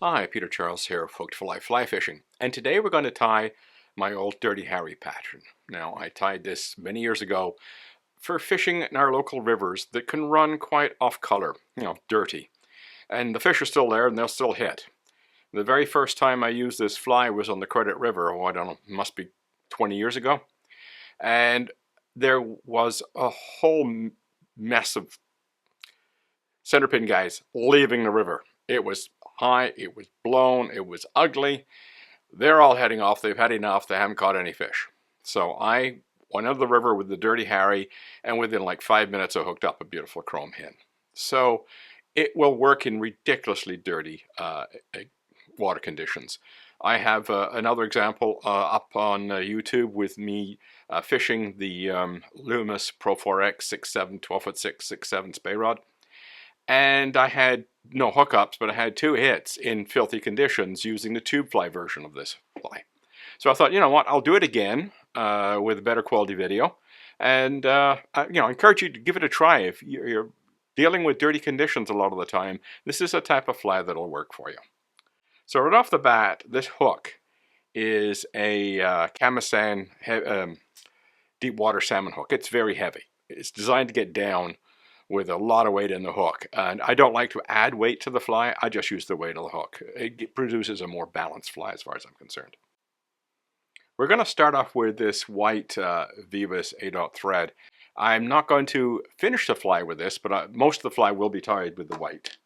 Hi, Peter Charles here of Hooked for Life Fly Fishing, and today we're going to tie my old Dirty Harry pattern. Now, I tied this many years ago for fishing in our local rivers that can run quite off color, dirty. And the fish are still there and they'll still hit. The very first time I used this fly was on the Credit River, I don't know, must be 20 years ago. And there was a whole mess of centerpin guys leaving the river. It was high, it was blown, it was ugly. They're all heading off. They've had enough. They haven't caught any fish. So I went out of the river with the Dirty Harry, and within like 5 minutes I hooked up a beautiful chrome hen. So it will work in ridiculously dirty water conditions. I have another example up on YouTube with me fishing the Loomis Pro 4X 6'7", 12'6", 6'7" spay rod. And I had no hookups, but I had 2 hits in filthy conditions using the tube fly version of this fly. So I thought, you know what, I'll do it again with a better quality video. And, I encourage you to give it a try. If you're dealing with dirty conditions a lot of the time, this is a type of fly that'll work for you. So right off the bat, this hook is a Kamasan deep water salmon hook. It's very heavy. It's designed to get down with a lot of weight in the hook. And I don't like to add weight to the fly. I just use the weight of the hook. It produces a more balanced fly as far as I'm concerned. We're going to start off with this white Vivas 8/0 thread. I'm not going to finish the fly with this, but most of the fly will be tied with the white.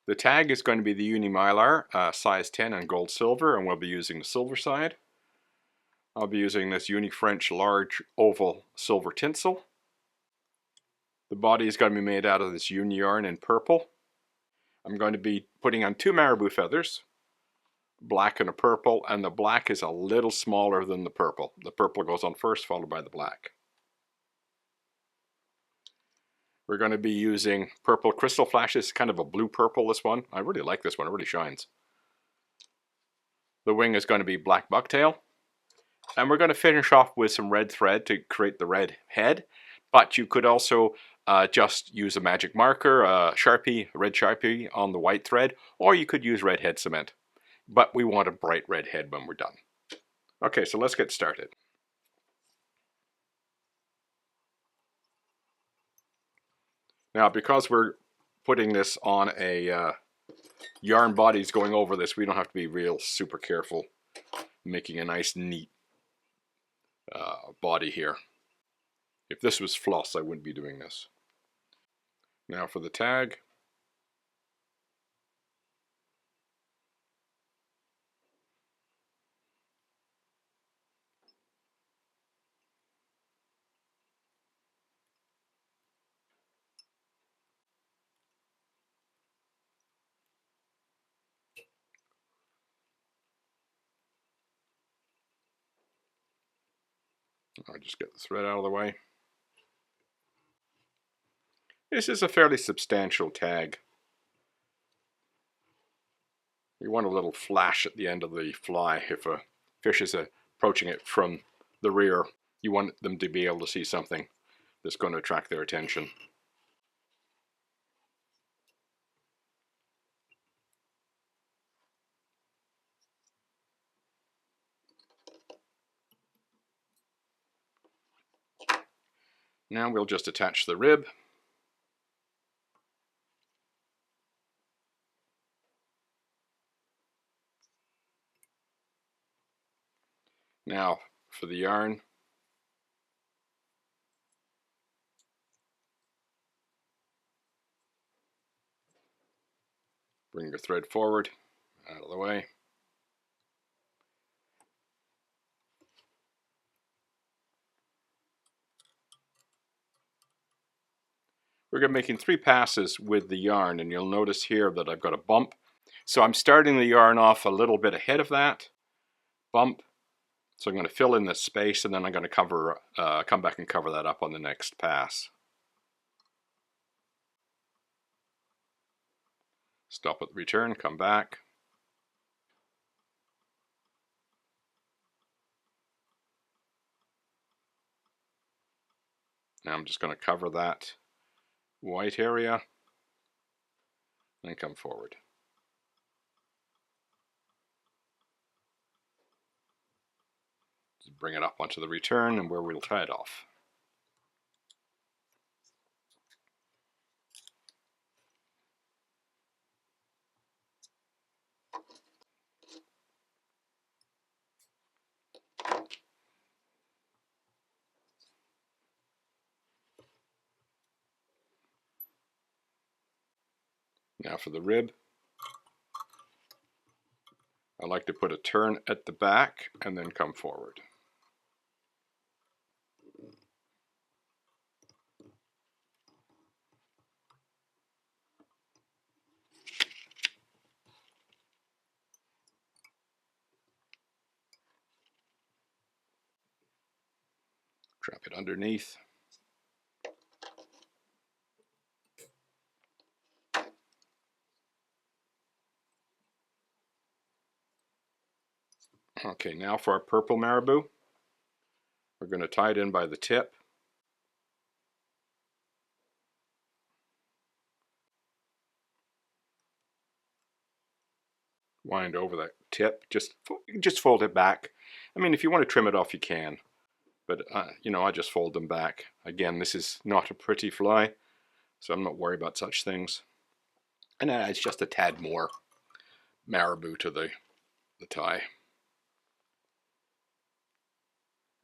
The tag is going to be the Uni Mylar, size 10 and gold silver, and we'll be using the silver side. I'll be using this Uni French large oval silver tinsel. The body is going to be made out of this Uni yarn in purple. I'm going to be putting on 2 Marabou feathers, black and a purple, and the black is a little smaller than the purple. The purple goes on first, followed by the black. We're going to be using purple crystal flashes, kind of a blue purple, this one. I really like this one, it really shines. The wing is going to be black bucktail. And we're going to finish off with some red thread to create the red head. But you could also just use a magic marker, a red Sharpie on the white thread, or you could use red head cement. But we want a bright red head when we're done. Okay, so let's get started. Now, because we're putting this on a yarn bodies going over this, we don't have to be real super careful making a nice neat body here. If this was floss, I wouldn't be doing this. Now for the tag. I'll just get the thread out of the way. This is a fairly substantial tag. You want a little flash at the end of the fly. If a fish is approaching it from the rear, you want them to be able to see something that's going to attract their attention. Now we'll just attach the rib. Now for the yarn. Bring your thread forward, out of the way. We're going to be making 3 passes with the yarn, and you'll notice here that I've got a bump. So I'm starting the yarn off a little bit ahead of that bump. So I'm going to fill in the space, and then I'm going to come back and cover that up on the next pass. Stop at the return, come back. Now I'm just going to cover that white area and come forward. bring it up onto the return and where we'll tie it off. Now for the rib, I like to put a turn at the back and then come forward. Trap it underneath. Okay, now for our purple marabou, we're going to tie it in by the tip. Wind over that tip, just fold it back. I mean, if you want to trim it off, you can, but you know, I just fold them back. Again, this is not a pretty fly, so I'm not worried about such things. And it's just a tad more marabou to the tie.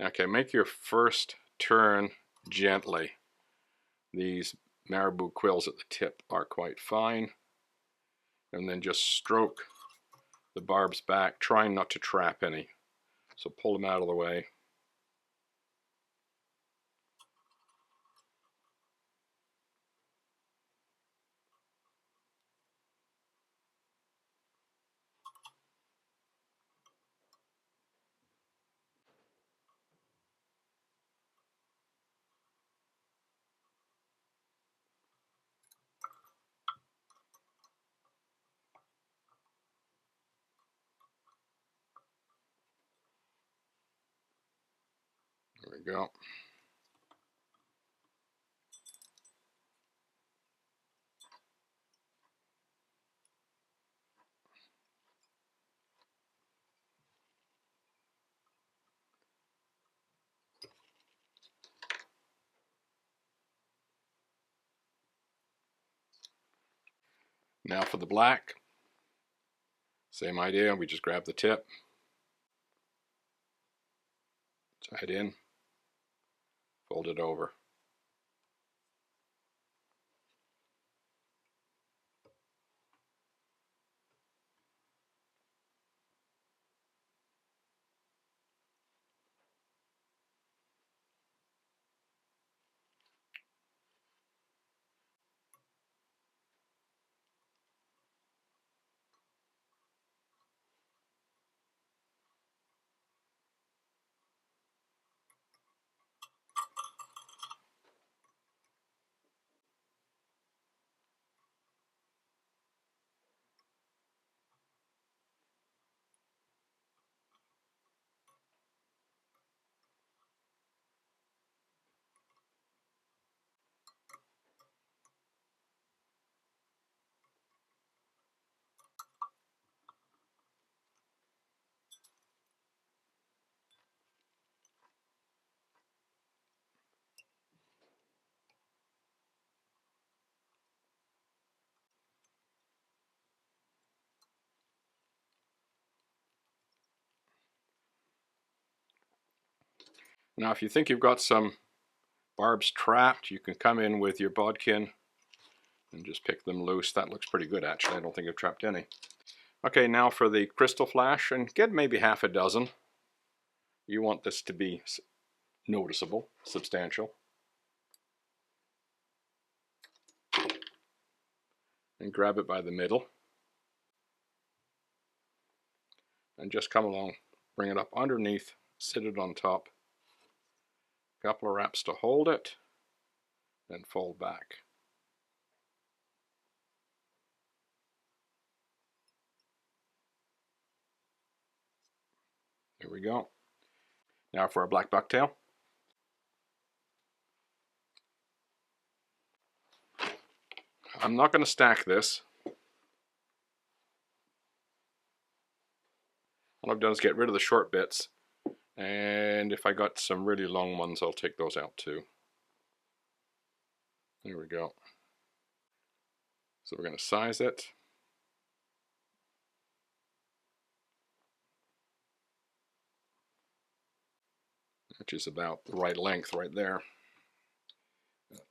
Okay, make your first turn gently. These marabou quills at the tip are quite fine. And then just stroke the barbs back, trying not to trap any. So pull them out of the way. There we go. Now for the black, same idea, we just grab the tip, tie it in, fold it over. Now if you think you've got some barbs trapped, you can come in with your bodkin and just pick them loose. That looks pretty good actually, I don't think I've trapped any. Okay, now for the crystal flash, and get maybe half a dozen. You want this to be noticeable, substantial. And grab it by the middle. And just come along, bring it up underneath, sit it on top. A couple of wraps to hold it, and fold back. There we go. Now for our black bucktail. I'm not going to stack this. All I've done is get rid of the short bits And if I got some really long ones, I'll take those out too. There we go. So we're going to size it. Which is about the right length right there.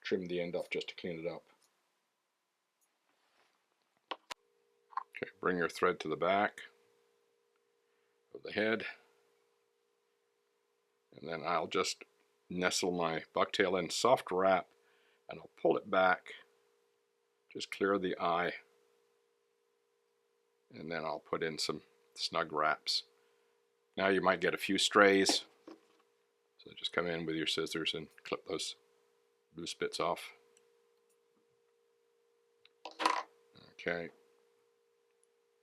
Trim the end off just to clean it up. Okay, bring your thread to the back of the head. And then I'll just nestle my bucktail in soft wrap and I'll pull it back. Just clear the eye. And then I'll put in some snug wraps. Now you might get a few strays. So just come in with your scissors and clip those loose bits off. Okay.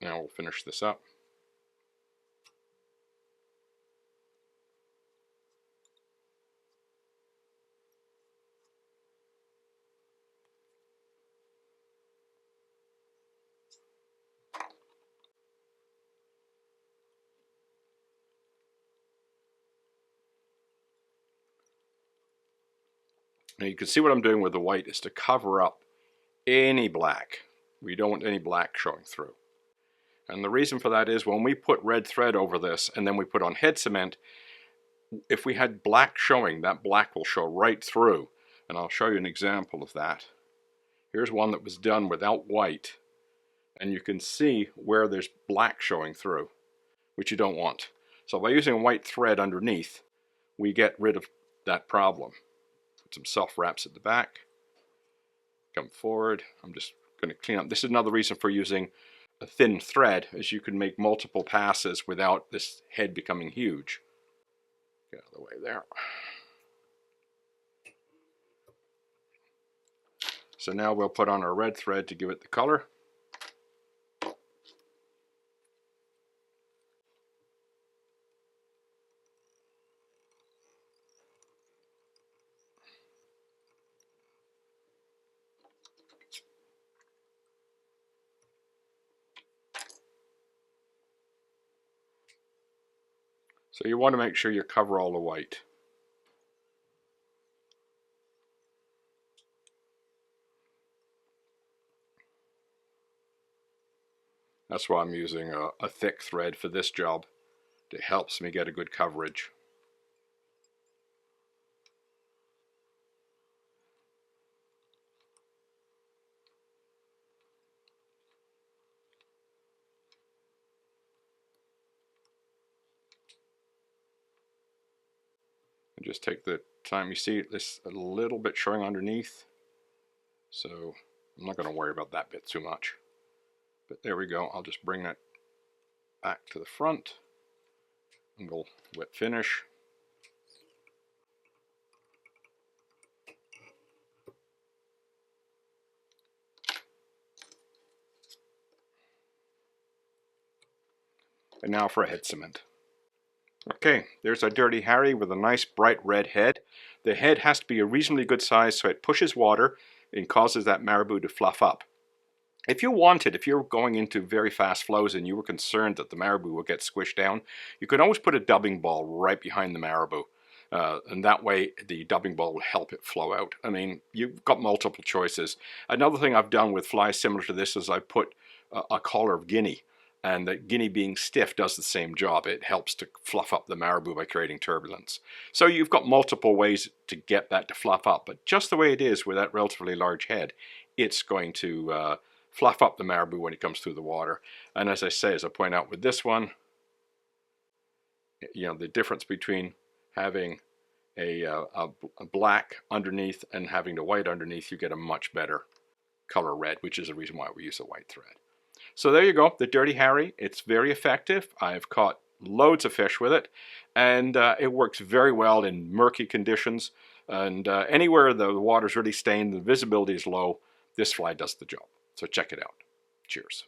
Now we'll finish this up. Now you can see what I'm doing with the white is to cover up any black. We don't want any black showing through. And the reason for that is when we put red thread over this and then we put on head cement, if we had black showing, that black will show right through. And I'll show you an example of that. Here's one that was done without white. And you can see where there's black showing through, which you don't want. So by using white thread underneath, we get rid of that problem. Put some soft wraps at the back. Come forward. I'm just going to clean up. This is another reason for using a thin thread, is you can make multiple passes without this head becoming huge. Get out of the way there. So now we'll put on our red thread to give it the color. So you want to make sure you cover all the white. That's why I'm using a thick thread for this job. It helps me get a good coverage. And just take the time. You see this a little bit showing underneath. So I'm not going to worry about that bit too much. But there we go. I'll just bring that back to the front. And we'll wet finish. And now for a head cement. Okay, there's our Dirty Harry with a nice bright red head. The head has to be a reasonably good size so it pushes water and causes that marabou to fluff up. If you wanted, if you're going into very fast flows and you were concerned that the marabou will get squished down, you could always put a dubbing ball right behind the marabou. And that way the dubbing ball will help it flow out. I mean, you've got multiple choices. Another thing I've done with flies similar to this is I put a collar of guinea. And the guinea being stiff does the same job. It helps to fluff up the marabou by creating turbulence. So you've got multiple ways to get that to fluff up. But just the way it is with that relatively large head, it's going to fluff up the marabou when it comes through the water. And as I say, as I point out with this one, you know, the difference between having a black underneath and having the white underneath, you get a much better color red, which is the reason why we use a white thread. So there you go, the Dirty Harry. It's very effective. I've caught loads of fish with it, and it works very well in murky conditions. And anywhere the water's really stained, the visibility is low, this fly does the job. So check it out. Cheers.